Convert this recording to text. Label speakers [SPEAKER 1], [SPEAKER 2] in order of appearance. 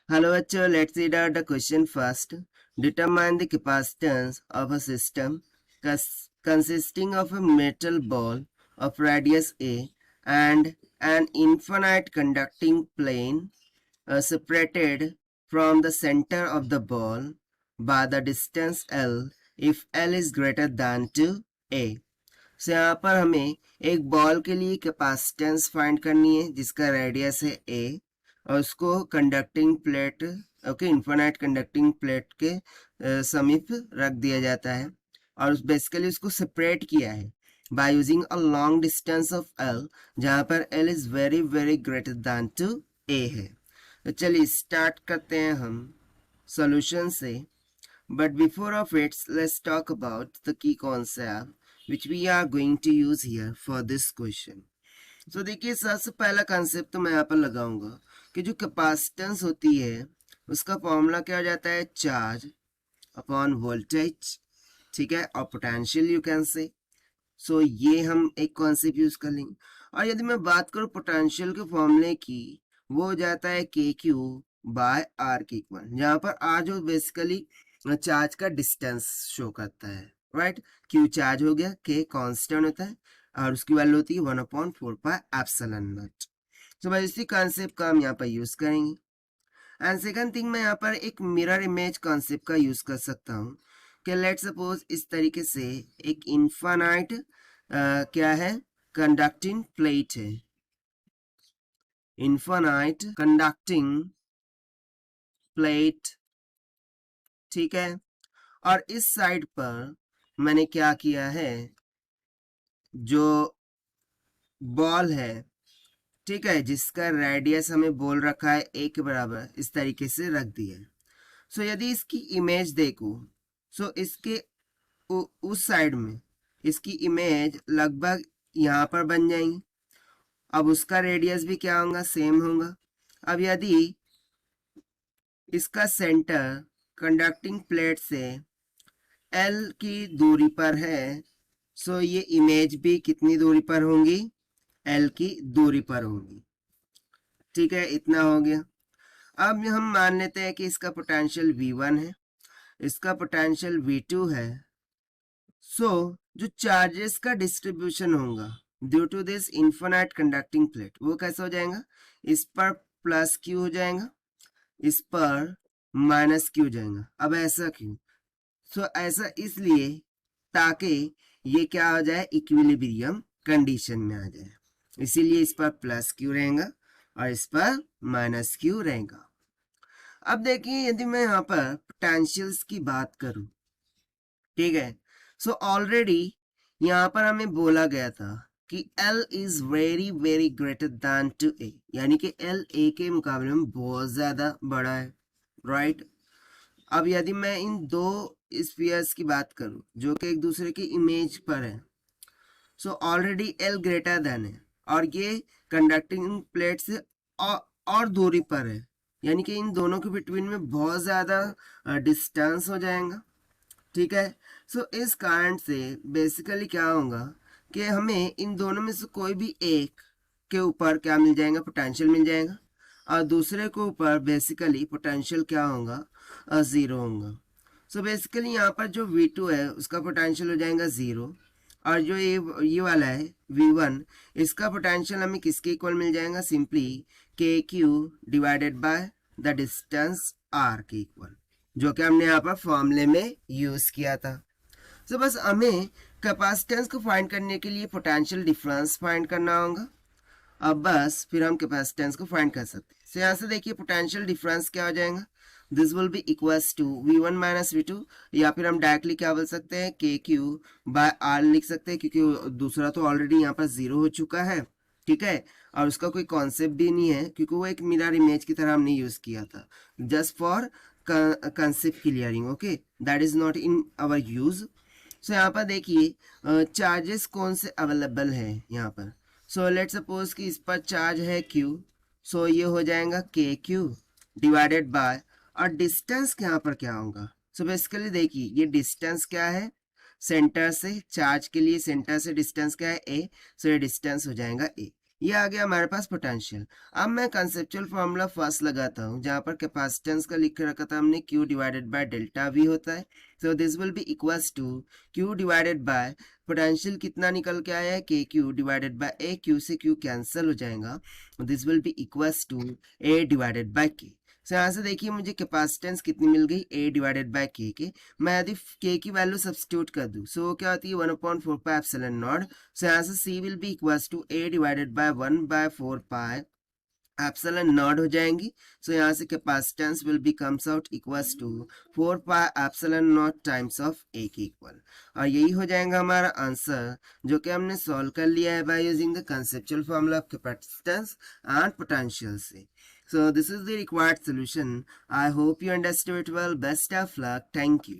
[SPEAKER 1] Hello, bachcho, let's read out the question first. Determine the capacitance of a system consisting of a metal ball of radius A and an infinite conducting plane separated from the center of the ball by the distance L if L is greater than to A. So यहाँ पर हमें एक ball के लिए capacitance find करनी है जिसका radius है A और उसको conducting plate okay infinite conducting plate के समीप रख दिया जाता है और बेसिकली उसको सेपरेट किया है by using a long distance of L जहाँ पर L is very very greater than to A है। तो चलिए स्टार्ट करते हैं हम सॉल्यूशन से, but before of its let's talk about the key concept which we are going to use here for this question. So देखिए सबसे पहला कंसेप्ट तो मैं यहाँ पर लगाऊंगा कि जो कैपेसिटेंस होती है उसका फॉर्मूला क्या हो जाता है, चार्ज अपॉन वोल्टेज, ठीक है, और पोटेंशियल यू कैन से। सो ये हम एक कॉन्सेप्ट यूज कर लेंगे। और यदि मैं बात करूँ पोटेंशियल के फॉर्मूले की, वो हो जाता है के क्यू बाय आर के इक्वल, जहाँ पर आर जो बेसिकली चार्ज का डिस्टेंस शो करता है, राइट। क्यू चार्ज हो गया, के कांस्टेंट होता है और उसकी वैल्यू होती है 1/4πε0। तो भाई इसी कॉन्सेप्ट का हम यहाँ पर यूज करेंगे। एंड सेकंड थिंग, मैं यहाँ पर एक मिरर इमेज कॉन्सेप्ट का यूज कर सकता हूँ कि लेट सपोज इस तरीके से एक इन्फानाइट क्या है, कंडक्टिंग प्लेट है, इन्फानाइट कंडक्टिंग प्लेट, ठीक है। और इस साइड पर मैंने क्या किया है, जो बॉल है, ठीक है, जिसका रेडियस हमें बोल रखा है ए के बराबर, इस तरीके से रख दिया है। सो यदि इसकी इमेज देखो, सो इसके उस साइड में इसकी इमेज लगभग यहाँ पर बन जाएंगी। अब उसका रेडियस भी क्या होगा, सेम होगा। अब यदि इसका सेंटर कंडक्टिंग प्लेट से L की दूरी पर है, सो ये इमेज भी कितनी दूरी पर होंगी, L की दूरी पर होंगी, ठीक है। इतना हो गया। अब हम मान लेते हैं कि इसका पोटेंशियल V1 है, इसका पोटेंशियल V2 है। सो जो चार्जेस का डिस्ट्रीब्यूशन होगा due to this infinite conducting plate, वो कैसे हो जाएगा, इस पर प्लस क्यू हो जाएगा, इस पर माइनस क्यू हो जाएगा। अब ऐसा क्यों, सो ऐसा इसलिए ताकि ये क्या हो जाए, इक्विलिब्रियम कंडीशन में आ जाए, इसीलिए इस पर प्लस क्यू रहेगा और इस पर माइनस क्यू रहेगा। अब देखिए यदि मैं यहाँ पर पोटेंशियल्स की बात करूं, ठीक है, सो ऑलरेडी यहाँ पर हमें बोला गया था कि L is very very greater than to A, यानी कि L A के मुकाबले में बहुत ज्यादा बड़ा है, राइट। अब यदि मैं इन दो स्फीयर्स की बात करूं जो कि एक दूसरे की इमेज पर है, so already L greater than है और ये कंडक्टिंग प्लेट से और दूरी पर है, यानी कि इन दोनों के बिटवीन में बहुत ज़्यादा डिस्टेंस हो जाएगा, ठीक है। सो इस कारण से बेसिकली क्या होगा कि हमें इन दोनों में से कोई भी एक के ऊपर क्या मिल जाएगा, पोटेंशियल मिल जाएगा, और दूसरे के ऊपर बेसिकली पोटेंशियल क्या होगा, ज़ीरो होगा। सो बेसिकली यहाँ पर जो V2 है उसका पोटेंशियल हो जाएगा ज़ीरो, और जो ये वाला है V1, इसका पोटेंशियल हमें किसके इक्वल मिल जाएगा, सिंपली के Q divided by the distance R के इक्वल, जो कि हमने यहाँ पर फॉर्मूले में यूज किया था। तो बस हमें कैपेसिटेंस को फाइंड करने के लिए पोटेंशियल डिफरेंस फाइंड करना होगा। अब बस फिर हम कैपेसिटेंस को फाइंड कर सकते हैं। तो यहाँ से देखिए पोटेंशियल डिफरेंस क्या हो जाएगा, this will be equals to V1 minus V2, या फिर हम डायरेक्टली क्या बोल सकते हैं, के क्यू बाय आर लिख सकते हैं, क्योंकि दूसरा तो ऑलरेडी यहाँ पर जीरो हो चुका है, ठीक है, और उसका कोई कॉन्सेप्ट भी नहीं है क्योंकि वो एक मिरर इमेज की तरह हमने यूज किया था, just for concept clearing, okay, that is not in our use. So यहाँ पर देखिए चार्जेस कौन से अवेलेबल है यहाँ पर। सो लेट सपोज कि इस पर चार्ज है Q, सो ये हो जाएगा के क्यू डिवाइडेड बाय, और डिस्टेंस यहाँ पर क्या होगा, सो बेसिकली देखिए ये डिस्टेंस क्या है, सेंटर से चार्ज के लिए सेंटर से डिस्टेंस क्या है A, सो ये डिस्टेंस हो जाएगा A। ये आ गया हमारे पास पोटेंशियल। अब मैं कंसेप्चुअल फॉर्मूला फर्स्ट लगाता हूँ, जहाँ पर कैपेसिटेंस का लिख रखा था हमने Q divided by delta V होता है। So this will be equals to Q divided by potential कितना निकल के आया है, KQ divided by A, Q से Q कैंसिल हो जाएगा, this will be equals to A divided by K। So यहाँ से देखिए मुझे कैपेसिटेंस कितनी मिल गई, A डिवाइडेड बाय K के। मैं यदि K की वैल्यू सब्स्टिट्यूट कर दूँ, सो क्या होती है 1/4 पाई एप्सिलॉन नॉट। सो यहाँ से C will be equals to A divided by 1/4 pi epsilon naught हो जाएंगी। सो यहाँ से capacitance will be comes out equals to 4 pi epsilon naught times of A के इक्वल। और यही हो जाएगा हमारा आंसर, जो कि हमने सॉल्व कर लिया है by using the conceptual formula of capacitance and potential से। So this is the required solution. I hope you understood it well. Best of luck. Thank you.